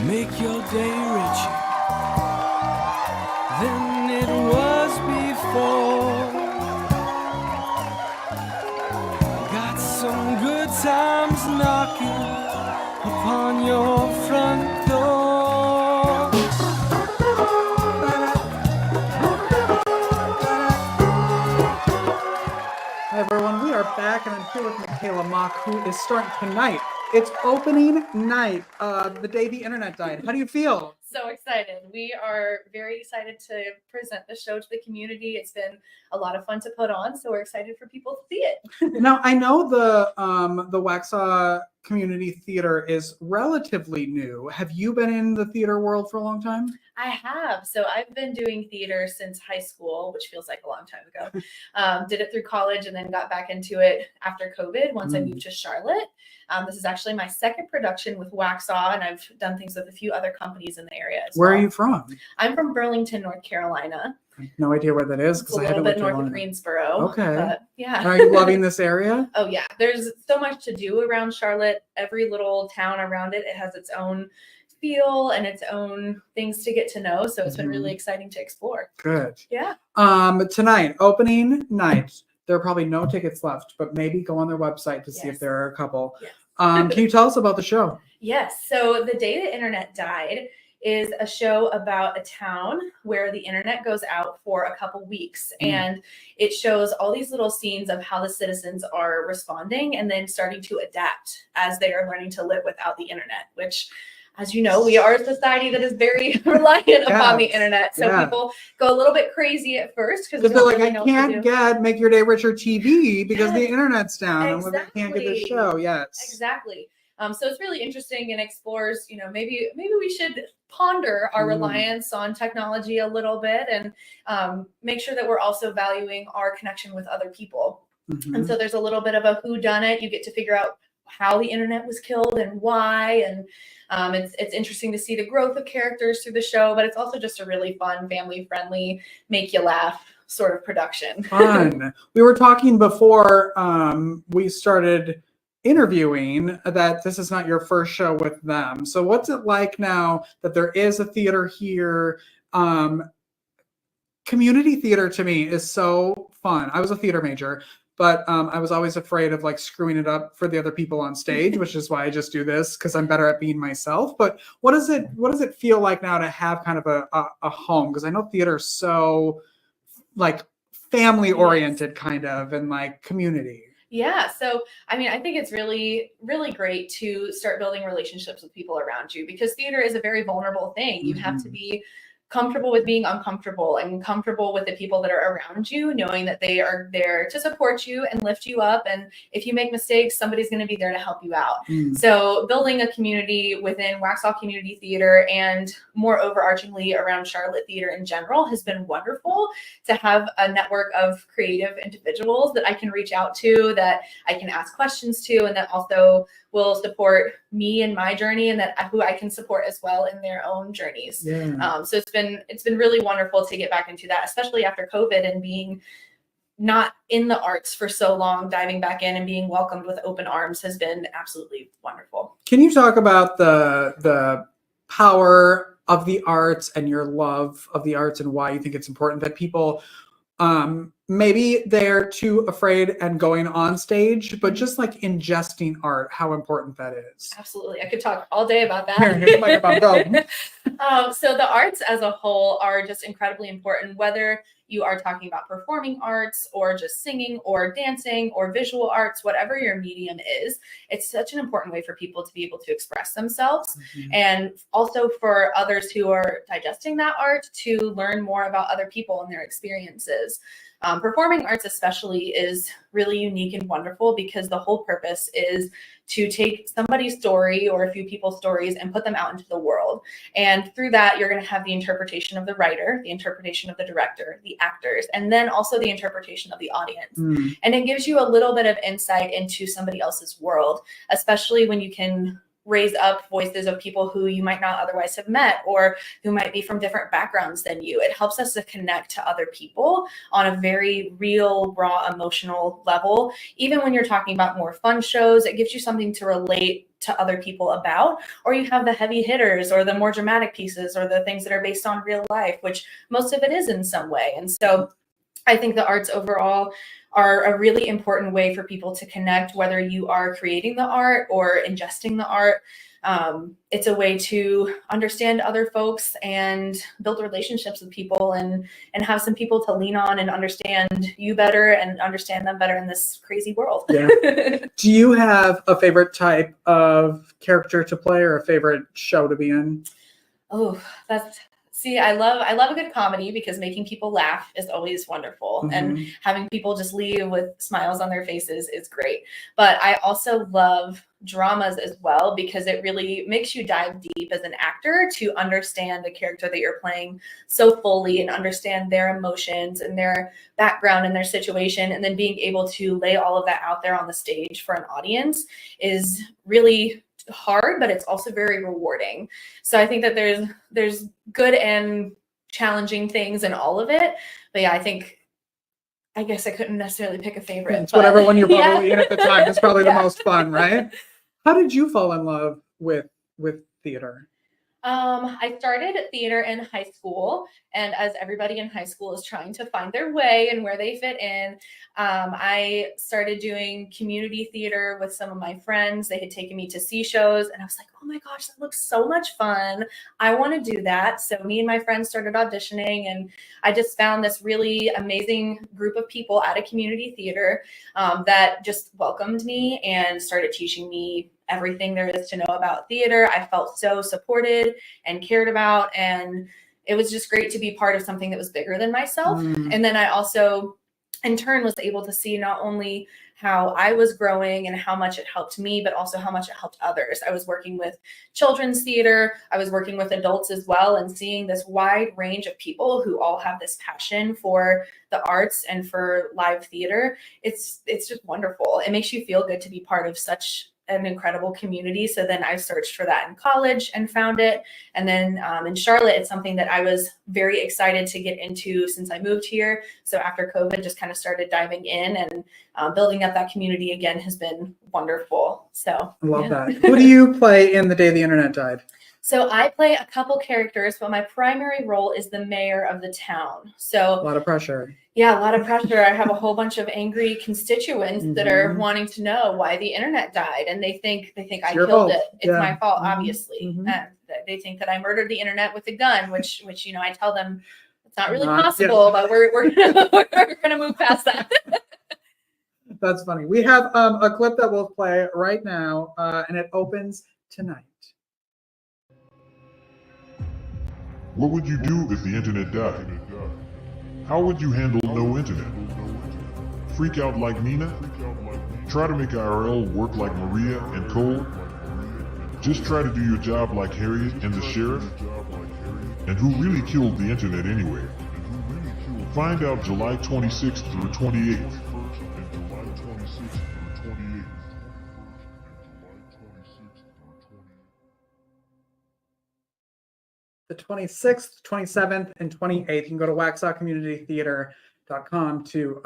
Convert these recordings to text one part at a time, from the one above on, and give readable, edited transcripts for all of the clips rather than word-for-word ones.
make your day richer than it was before. Got some good times knocking upon your front door. Hi everyone, we are back and I'm here with Mikaela Mock, who is starting tonight. It's opening night, the day the internet died. How do you feel? So excited. We are very excited to present the show to the community. It's been a lot of fun to put on, so we're excited for people to see it. Now, I know the Waxhaw Community Theatre is relatively new. Have you been in the theater world for a long time? I have. So I've been doing theater since high school, which feels like a long time ago. Did it through college and then got back into it after COVID once I moved to Charlotte. This is actually my second production with Waxhaw, and I've done things with a few other companies in the area as Where well. are you from? I'm from Burlington, North Carolina. I have no idea where that is It's a little bit north of Greensboro. Okay. But yeah. Are you loving this area? Oh yeah, there's so much to do around Charlotte. Every little town around it, it has its own feel and its own things to get to know. So it's been really exciting to explore. Good. Yeah. Tonight, opening night. There are probably no tickets left, but maybe go on their website to see if there are a couple. Yes. Can you tell us about the show? Yes. So The Day the Internet Died is a show about a town where the internet goes out for a couple weeks, and it shows all these little scenes of how the citizens are responding and then starting to adapt as they are learning to live without the internet, which, as you know, we are a society that is very reliant upon the internet. So people go a little bit crazy at first because they're like, I can't get Make Your Day Richer TV because the internet's down and we can't get the show. Yes. Exactly. So it's really interesting and explores, maybe we should ponder our reliance on technology a little bit and make sure that we're also valuing our connection with other people. And so there's a little bit of a whodunit. You get to figure out how the internet was killed and why. And it's interesting to see the growth of characters through the show, but it's also just a really fun, family-friendly, make you laugh sort of production. Fun. We were talking before we started interviewing that this is not your first show with them. So what's it like now that there is a theater here? Community theater to me is so fun. I was a theater major, but I was always afraid of like screwing it up for the other people on stage, which is why I just do this because I'm better at being myself. But what does it feel like now to have kind of a home? Because I know theater is so like family oriented kind of and like community. Yeah. So, I mean, I think it's really, really great to start building relationships with people around you because theater is a very vulnerable thing. You have to be comfortable with being uncomfortable and comfortable with the people that are around you, knowing that they are there to support you and lift you up. And if you make mistakes, somebody's going to be there to help you out. So building a community within Waxhaw Community Theatre and more overarchingly around Charlotte theater in general has been wonderful to have a network of creative individuals that I can reach out to, that I can ask questions to, and that also will support me in my journey and that who I can support as well in their own journeys. So it's been really wonderful to get back into that, especially after COVID and being not in the arts for so long, diving back in and being welcomed with open arms has been absolutely wonderful. Can you talk about the power of the arts and your love of the arts and why you think it's important that people maybe they're too afraid and going on stage, but just like ingesting art, how important that is? Absolutely. I could talk all day about that. Here's the microphone, go. So the arts as a whole are just incredibly important, whether you are talking about performing arts or just singing or dancing or visual arts, whatever your medium is. It's such an important way for people to be able to express themselves and also for others who are digesting that art to learn more about other people and their experiences. Performing arts especially is really unique and wonderful because the whole purpose is to take somebody's story or a few people's stories and put them out into the world. And through that, you're going to have the interpretation of the writer, the interpretation of the director, the actors, and then also the interpretation of the audience. And it gives you a little bit of insight into somebody else's world, especially when you can raise up voices of people who you might not otherwise have met or who might be from different backgrounds than you. It helps us to connect to other people on a very real, raw, emotional level. Even when you're talking about more fun shows, it gives you something to relate to other people about, or you have the heavy hitters or the more dramatic pieces or the things that are based on real life, which most of it is in some way. And so I think the arts overall are a really important way for people to connect, whether you are creating the art or ingesting the art. It's a way to understand other folks and build relationships with people and have some people to lean on and understand you better and understand them better in this crazy world. Yeah. Do you have a favorite type of character to play or a favorite show to be in? Oh, I love a good comedy because making people laugh is always wonderful, and having people just leave with smiles on their faces is great. But I also love dramas as well because it really makes you dive deep as an actor to understand the character that you're playing so fully and understand their emotions and their background and their situation, and then being able to lay all of that out there on the stage for an audience is really hard, but it's also very rewarding. So I think that there's good and challenging things in all of it. But yeah, I guess I couldn't necessarily pick a favorite. It's whatever one you're probably in at the time is probably the Yeah. most fun, right? How did you fall in love with theater? I started theater in high school, and as everybody in high school is trying to find their way and where they fit in, I started doing community theater with some of my friends. They had taken me to see shows, and I was like, oh my gosh, that looks so much fun. I want to do that. So me and my friends started auditioning, and I just found this really amazing group of people at a community theater that just welcomed me and started teaching me everything there is to know about theater. I felt so supported and cared about, and it was just great to be part of something that was bigger than myself. And then I also in turn was able to see not only how I was growing and how much it helped me, but also how much it helped others. I was working with children's theater. I was working with adults as well, and seeing this wide range of people who all have this passion for the arts and for live theater. It's just wonderful. It makes you feel good to be part of such an incredible community. So then I searched for that in college and found it. And then in Charlotte, it's something that I was very excited to get into since I moved here. So after COVID, just kind of started diving in, and building up that community again has been wonderful. So I love that. Who do you play in The Day the Internet Died? So I play a couple characters, but my primary role is the mayor of the town. So A lot of pressure. yeah, a lot of pressure. I have a whole bunch of angry constituents that are wanting to know why the internet died, and they think I your killed fault. it. It's Yeah. my fault, obviously. They think that I murdered the internet with a gun, which I tell them it's not really possible, but we're gonna move past that. That's funny. We have a clip that we'll play right now, and it opens tonight. What would you do if the internet died? How would you handle no internet? Freak out like Nina? Try to make IRL work like Maria and Cole? Just try to do your job like Harriet and the sheriff? And who really killed the internet anyway? Find out July 26th through 28th. The 26th, 27th, and 28th. You can go to waxhawcommunitytheater.com to,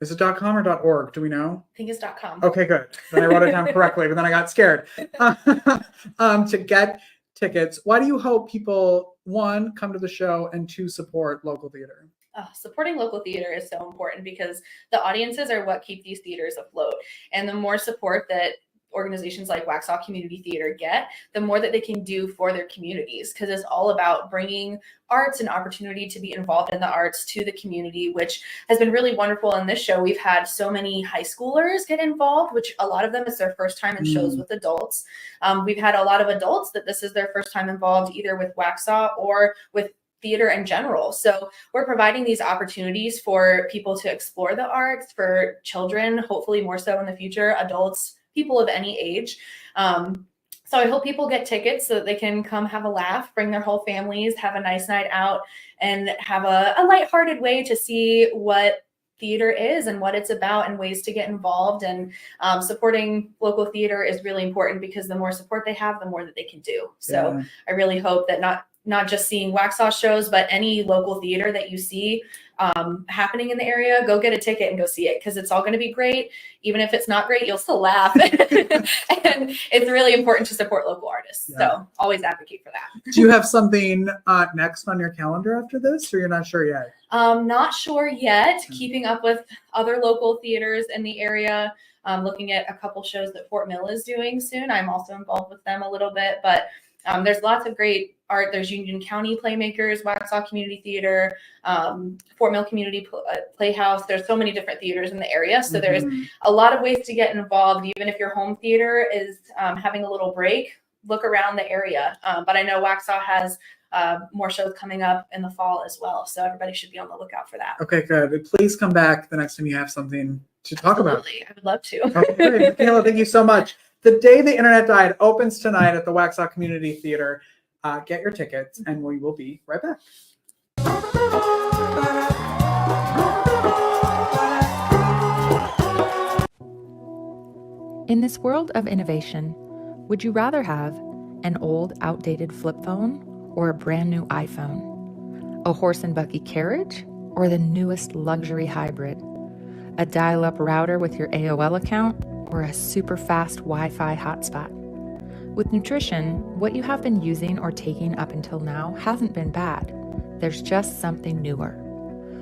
is it .com or .org? Do we know? I think it's .com. Okay, good. Then I wrote it down correctly, but then I got scared. To get tickets, why do you hope people, one, come to the show, and two, support local theater? Supporting local theater is so important because the audiences are what keep these theaters afloat. And the more support that organizations like Waxhaw Community Theatre get, the more that they can do for their communities, because it's all about bringing arts and opportunity to be involved in the arts to the community, which has been really wonderful. In this show, we've had so many high schoolers get involved, which a lot of them is their first time in shows with adults. We've had a lot of adults that this is their first time involved either with Waxhaw or with theater in general. So we're providing these opportunities for people to explore the arts, for children, hopefully more so in the future, adults, people of any age. So I hope people get tickets so that they can come have a laugh, bring their whole families, have a nice night out, and have a lighthearted way to see what theater is and what it's about and ways to get involved. And supporting local theater is really important because the more support they have, the more that they can do. So I really hope that not just seeing Waxhaw shows, but any local theater that you see, happening in the area, go get a ticket and go see it, because it's all going to be great. Even if it's not great, you'll still laugh. And it's really important to support local artists. Yeah. So always advocate for that. Do you have something next on your calendar after this, or you're not sure yet? Not sure yet. Keeping up with other local theaters in the area. Looking at a couple shows that Fort Mill is doing soon. I'm also involved with them a little bit, but there's lots of great art. There's Union County Playmakers, Waxhaw Community Theater, Fort Mill Community Playhouse. There's so many different theaters in the area. So there's a lot of ways to get involved. Even if your home theater is having a little break, look around the area. But I know Waxhaw has more shows coming up in the fall as well. So everybody should be on the lookout for that. Okay, good. Please come back the next time you have something to talk about. Absolutely. I would love to. Okay, great. Mikaela, thank you so much. The Day the Internet Died opens tonight at the Waxhaw Community Theatre. Get your tickets, and we will be right back. In this world of innovation, would you rather have an old, outdated flip phone or a brand new iPhone? A horse and buggy carriage or the newest luxury hybrid? A dial-up router with your AOL account or a super fast Wi-Fi hotspot? With nutrition, what you have been using or taking up until now hasn't been bad. There's just something newer.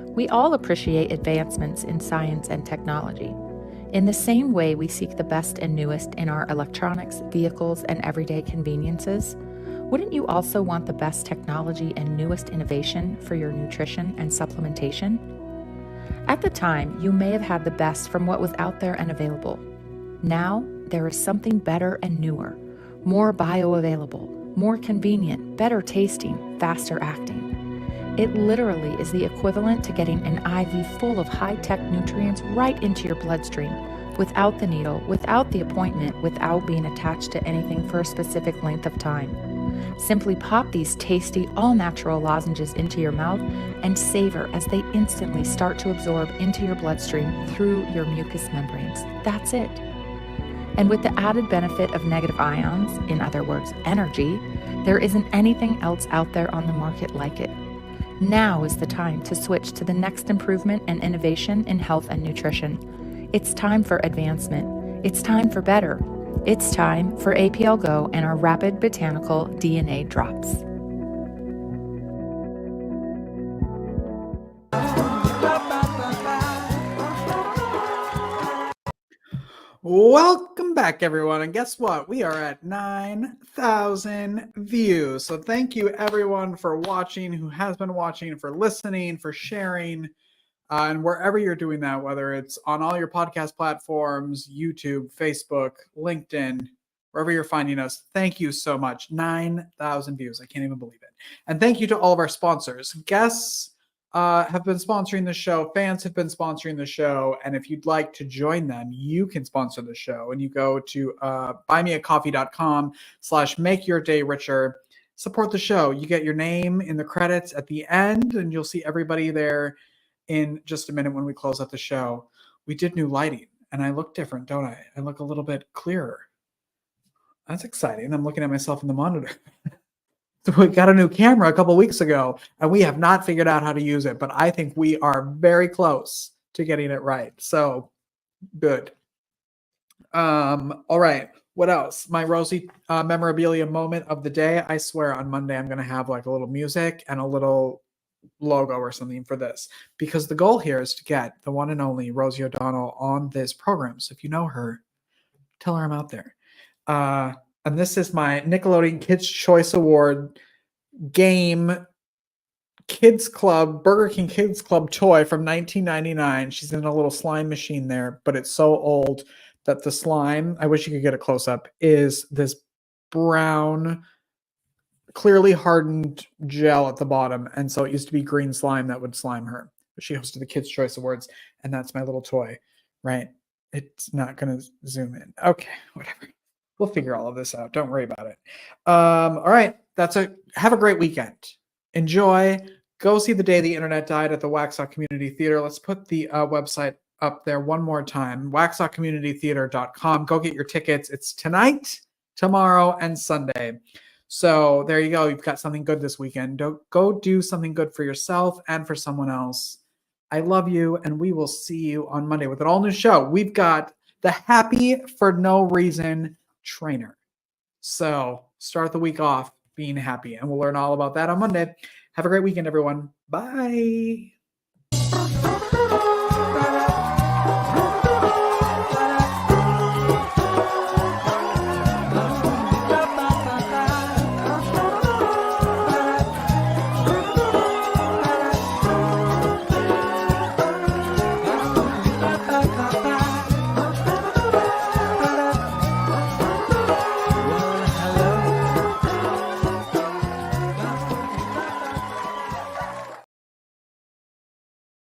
We all appreciate advancements in science and technology. In the same way we seek the best and newest in our electronics, vehicles, and everyday conveniences, wouldn't you also want the best technology and newest innovation for your nutrition and supplementation? At the time, you may have had the best from what was out there and available. Now, there is something better and newer, more bioavailable, more convenient, better tasting, faster acting. It literally is the equivalent to getting an IV full of high-tech nutrients right into your bloodstream, without the needle, without the appointment, without being attached to anything for a specific length of time. Simply pop these tasty, all-natural lozenges into your mouth and savor as they instantly start to absorb into your bloodstream through your mucous membranes. That's it. And with the added benefit of negative ions, in other words, energy, there isn't anything else out there on the market like it. Now is the time to switch to the next improvement and innovation in health and nutrition. It's time for advancement. It's time for better. It's time for APL Go and our rapid botanical DNA drops. Welcome back, everyone. And guess what? We are at 9,000 views. So thank you, everyone, for watching, who has been watching, for listening, for sharing, and wherever you're doing that, whether it's on all your podcast platforms, YouTube, Facebook, LinkedIn, wherever you're finding us. Thank you so much. 9,000 views. I can't even believe it. And thank you to all of our sponsors. Guests have been sponsoring the show. Fans have been sponsoring the show. And if you'd like to join them, you can sponsor the show. And you go to buymeacoffee.com/makeyourdayricher. Support the show. You get your name in the credits at the end, and you'll see everybody there in just a minute when we close out the show. We did new lighting, and I look different, don't I? I look a little bit clearer. That's exciting. I'm looking at myself in the monitor. We got a new camera a couple weeks ago, and we have not figured out how to use it, but I think we are very close to getting it right. So good. All right. What else? My Rosie memorabilia moment of the day. I swear on Monday, I'm going to have like a little music and a little logo or something for this, because the goal here is to get the one and only Rosie O'Donnell on this program. So if you know her, tell her I'm out there. And this is my Nickelodeon Kids Choice Award game Kids Club, Burger King Kids Club toy from 1999. She's in a little slime machine there, but it's so old that the slime, I wish you could get a close up, is this brown, clearly hardened gel at the bottom. And so it used to be green slime that would slime her. But she hosted the Kids Choice Awards, and that's my little toy, right? It's not going to zoom in. Okay, whatever. We'll figure all of this out. Don't worry about it. All right. That's it. Have a great weekend. Enjoy. Go see The Day the Internet Died at the Waxhaw Community Theatre. Let's put the website up there one more time. waxhawcommunitytheatre.com. Go get your tickets. It's tonight, tomorrow, and Sunday. So there you go. You've got something good this weekend. Go do something good for yourself and for someone else. I love you, and we will see you on Monday with an all new show. We've got the Happy for No Reason trainer. So start the week off being happy, and we'll learn all about that on Monday. Have a great weekend, everyone. Bye.